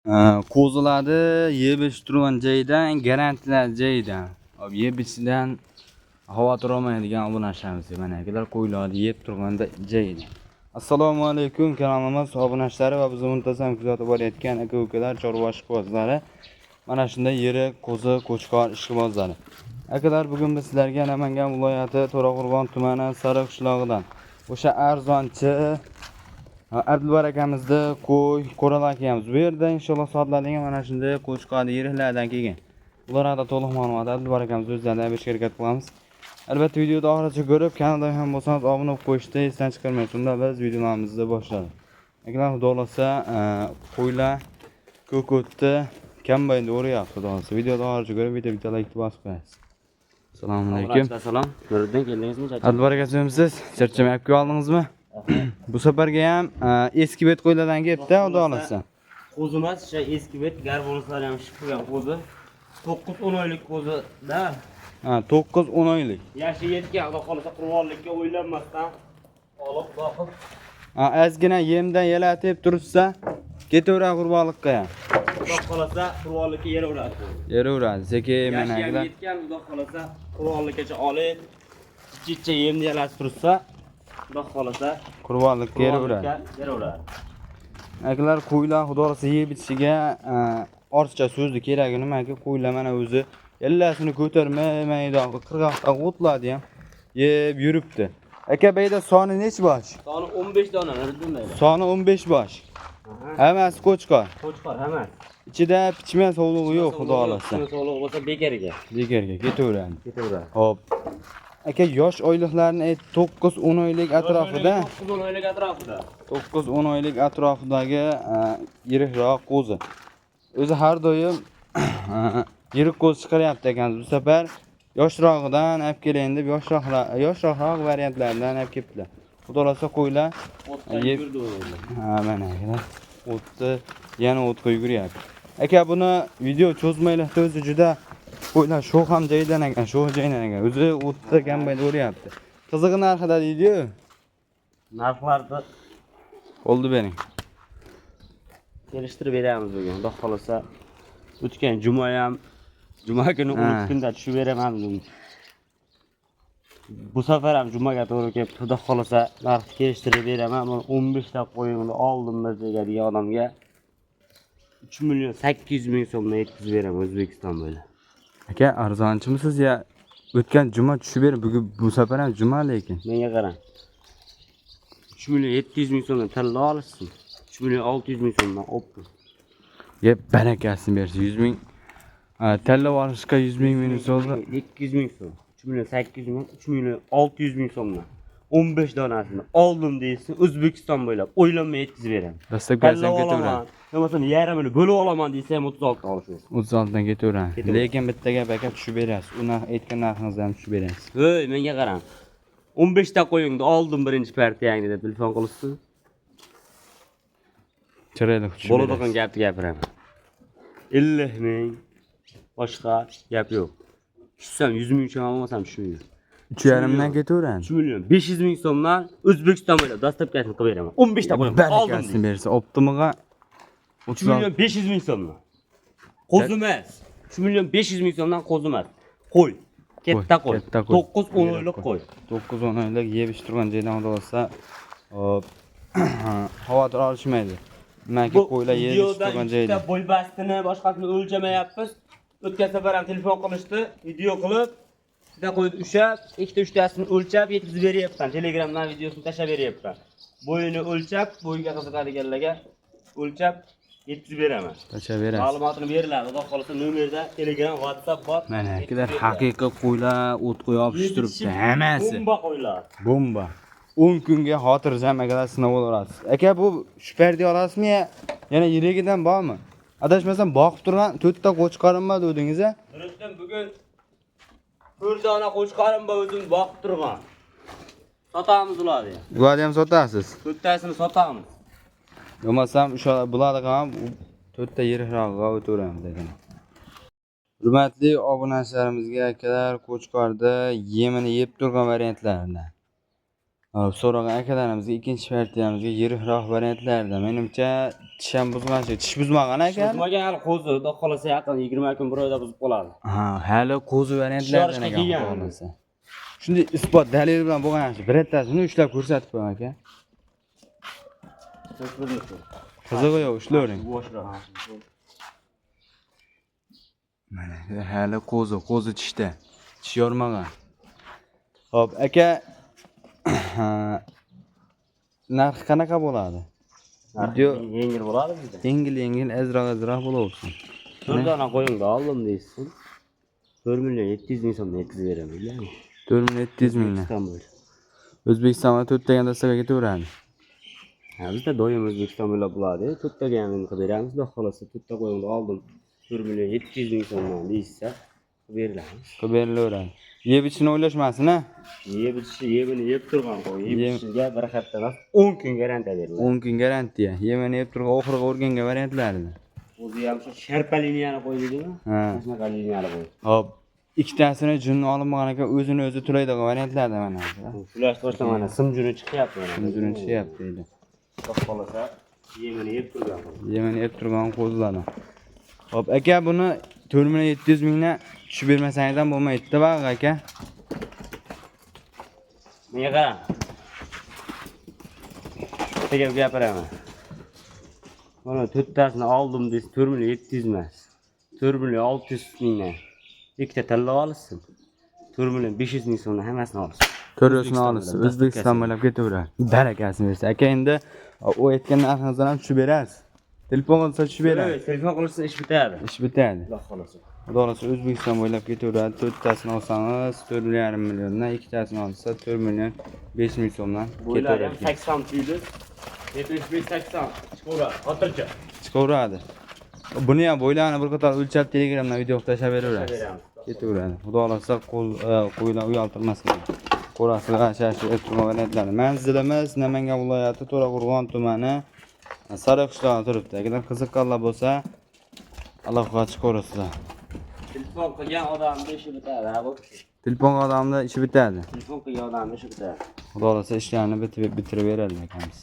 Qo'zilarni yeb ichib turgan joydan, garantiyalar joydan. Yeb ichishdan xavotir olmaydigan obunachlarimiz mana akalar qo'ylarni yeb turganda joydan. Assalomu alaykum kanalimiz obunachlari va bizni muntazam kuzatib borayotgan aka-ukalar, chorva ishqibozlari. Mana shunday yirik qo'zi, qo'chqor ishqibozlari. Akalar, bugun biz sizlarga Namangan viloyati To'raqo'rg'on tumani Sariq qishlog'idan o'sha arzonchi Abdulbar akamizni qo'y, Qo'ral akamiz bu yerda inshaalloh soatlarga mana shunday qo'chqor yiriklardan kelgan. Ular haqida to'liq ma'lumot Abdulbar akamiz o'zlaridan berishga harakat qilamiz. Albatta videoni oxirigacha ko'rib, kanalga ham bo'lsangiz obuna bo'lib qo'yishni esdan chiqarmaysiz. Unda biz videolarimizni boshladik. Akalar, xudo xolasa qo'ylar ko'kotni kombaynda o'rayapti, xudo xolasa. Videoni oxirigacha ko'rib, bitta like bosib qo'yasiz. Assalomu alaykum. Assalom. Nuriddin, keldingizmi? Abdulbar akamiz, charchamayib qoldingizmi? Bu safarga ham eski bet qo'ylardan kelibdi, xudo xolasa. Qo'zi emas, o'sha eski bet garbonuslari ham shib qo'ygan qo'zi. 9-10 oylik qo'zi-da. 9-10 oylik. Yashi yetgan, xudo xolasa qurbonlikka o'ylanmasdan olib boqib. Ozgina yemdan yalatib tursa, ketaveradi qurbonlikka ham. Xudo xolasa qurbonlikka yeraveradi. Yeraveradi. Sekin mana akalar. Yashi yetgan, xudo xolasa qurbonlikkacha olib, ichcha yemni yalatib tursa, xudo xolasa qurbonlikka yeraveradi. Akalar, qo'ylar xudo xolasa yeb ichiga ortiqcha so'zni keragi nimaki, qo'ylar mana o'zi ellasini ko'tarmaydi, qirg'oqda o'tladi ham yeb yuribdi. Aka, beyda soni nech bosh? Soni 15 dona, Nuriddin bey. Soni 15 bosh. Hammasi qo'chqor. Qo'chqor hammasi. Ichida pichma sovlig'i yo'q, xudo xolasa. Pichma sovlig'i bo'lsa bekarga. Bekarga ketaveradi. Ketaveradi. Xo'p. Aka, yosh oyliqlarni 9-10 oylik atrofida. 9-10 oylik atrofida. 9-10 oylik atrofidagi yirikroq qo'zi. O'zi har doim yirik qo'zi chiqaryapti ekansiz. Bu safar yoshrog'idan olib kelayin deb yoshroq variantlardan olib kelibdilar. Xudo xolasa qo'ylar yeb yurdi. mana akalar. O'tni yana o'tga yuguryapti. Aka, buni video cho'zmaylar, o'zi juda qo'ylar sho'x ham joydan ekan, sho'x joydan ekan. O'zi o'tda kombaynda o'ryapti. Qizig'i narxida deydi-yu. Narxlarni Oldi bering. kelishtirib beramiz bugun. Xudo xolasa o'tgan juma kuni 13 kunda tushib beraman dedim. Bu safar ham jumaga to'g'ri kelib, xudo xolasa narxni kelishtirib beraman. Men 15 ta qo'yimni oldim biz degan odamga 3.800.000 so'mdan yetkazib beraman O'zbekiston bo'ylab. Aka, arzonchimisiz ya? O'tgan juma tushib berib, bugun bu safar ham juma lekin. Menga qarang. 3.700.000 so'mdan tilla olishsin. 3.600.000 so'mdan opdim. Yeb barakasini bersin. 100.000 talla olishga 100.000 minus oldi. 200.000 so'm. 3.800.000, 3.600.000 so'mdan 15 donasini oldim deysiz, O'zbekiston bo'ylab o'ylanmay yetkazib beraman. Dastlab kelsan ketaveradi. Bo'lmasa yarimini bo'lib olaman desa ham 36 dan olishasiz. 36 dan ketaveradi. Lekin bitta gap aka, tushib berasiz. Uni aytgan narxingizni ham tushib berasiz. Voy, menga qarang. 15 ta qo'yingni oldim birinchi partiyangni deb telefon qilibsiz. Chiroyli tushib. Bo'ladigan gapni gapiraman. 50 ming boshqa gap yo'q. Tushsam 100.000 so'm olmasam tushmaydi. 3.5 dan ketaveradi. 3.500.000 so'mdan O'zbekiston bo'ylab dastlabkasini qilib beraman. 15 ta qo'yim oldim. Barakasini bersa, optimiga 3.500.000 so'mdan. Qo'zi emas. 3.500.000 so'mdan qo'zi emas. Qo'y. Katta qo'y. 9-10 oylik qo'y. 9-10 oylik yeb ichib turgan joydan olsa, hop, xavotir olishmaydi. Nimaki qo'ylar yeb ichib turgan joyda. Bo'y bastini, boshqasini o'lchamayapmiz. O'tgan safar ham telefon qilishdi, video qilib, bitta qo'yni ushab, ikkita uchtasini o'lchab yetkazib beryapman. Telegramdan videosini tashlab beryapman. Bo'yini o'lchab, bo'yiga qiziqadiganlarga o'lchab yetkazib beraman. Tashlab berasiz. Ma'lumotini beriladi. Xudo xolasa nomerda Telegram, WhatsApp bor. Mana akalar, haqiqiy qo'ylar o't qo'yib pishtiribdi. Hammasi bomba qo'ylar. Bomba. 10 kunga xotirjam akalar sinab olasiz. Aka, bu shupardi olasizmi yo yana yirigidan bormi? Adashmasam boqib turgan 4 ta qo'chqorim bor dedingiz-a? Nuriddin, bugun 4 dona qo'chqorim bor, o'zim boqib turgan. Sotamiz ularni. Ularni ham sotasiz? 4 tasini sotamiz. Bo'lmasam o'sha bularga ham 4 ta yirikroqqa o'tiramiz dedim. Hurmatli obunachalarimizga akalar, qo'chqorda yemini yeb turgan variantlarni So'ragan akalarimizga ikkinchi partiyamizga yirik variantlarda menimcha tish ham buzgan, tish buzmagan aka. Buzmagan hali qo'zi, xudo xolasa yaqin 20 kun bir oyda buzib qoladi. Ha, hali qo'zi variantlardan Yorishga ekan kelgan. xudo xolasa. Shunday isbot dalil bilan bo'lgan yaxshi. Birettasini ushlab ko'rsatib qo'ying aka. Qizig'i yo'q, ushlavering. Mana hali qo'zi tishda. Tish yormagan. Xo'p, aka narxi qanaqa bo'ladi? Video Yengil bo'ladi bizda. yengil azroq bo'laversin. 4 dona qo'yingda oldim deysiz. 4 million 700 ming so'mdan yetkazib beraman, bilasizmi? 4700 mingdan. Istanbul. O'zbekistonga 4 tagan dastaga ketaveradi. Ha, bizda doim O'zbekiston bo'ylab bo'ladi. 4 taga ham qilib beramiz, xudo xolasa 4 ta qo'yingda oldim. 4 million 700 ming so'mdan deysiz, qilib beriladi. Qilib berilaveradi. Yeb ichishni o'ylashmasin a? Yeb turgan qo'y. Yeb ichishga bir hafta emas, 10 kun garantiya beriladi. 10 kun garantiya. Yemini yeb turgan oxirgi o'rganga variantlarida. O'zi ham shu sharpa liniyani qo'ydingmi? Ha. Shunaqa liniyani qo'y. Hop, ikkitasini junni olmagan ekan, o'zi to'laydigan variantlardan mana. Shular to'shta mana simjuni chiqyapti mana. Simjuni chiqyapti deydi. Xudo xolasa yemini yeb turgan qo'y. Yemini yeb turgan qo'zilardan. Hop, aka buni 4700 mingdan tushib bermasangiz ham bo'lmaydi-da baq aka. Menga qarang. Tegib gapiraman. Mana 4 tasini oldim desiz 4 million 700 emas. 4 million 600 mingdan. Ikkita tanlab olasiz. 4 million 500 ming so'mdan hammasini olasiz. Ko'ryapsizmi olasiz. O'zbekiston bo'ylab ketaveradi. Barakasini bersa. Aka endi u aytgan narxingizdan ham tushib berasiz. Telefon qilsa tushib beradi. Telefon qilsa ish bitadi. Ish bitadi. Xudo xolasa. Xudo xolasa O'zbekiston bo'ylab ketaveradi. 4 tasini olsangiz 4,5 milliondan, 2 tasini olsa 4 million 5 ming so'mdan Bo'ylari ham ketaveradi. 80 tuydi. 75-80 chiqaveradi. Xotircha. Chiqaveradi. Buni ham bo'ylarini bir qator o'lchab Telegramdan video tashlab beraverasiz. Ketaveradi. Xudo xolasa qo'ylar uyaltirmas ekan. Qo'rasiga shashib turgan variantlar. Manzilimiz Namangan viloyati To'raqo'rg'on tumani Sariqishloqda turibdi. Agar qiziqqanlar bo'lsa, aloqa chiqarasizlar. Telefon qilgan odamning ishi bitadi, ha bu. Telefon odamda ishi bitadi. Telefon qilgan odamning ishi bitadi. Xudo xolasa ishlarni bitirib beradi akamiz.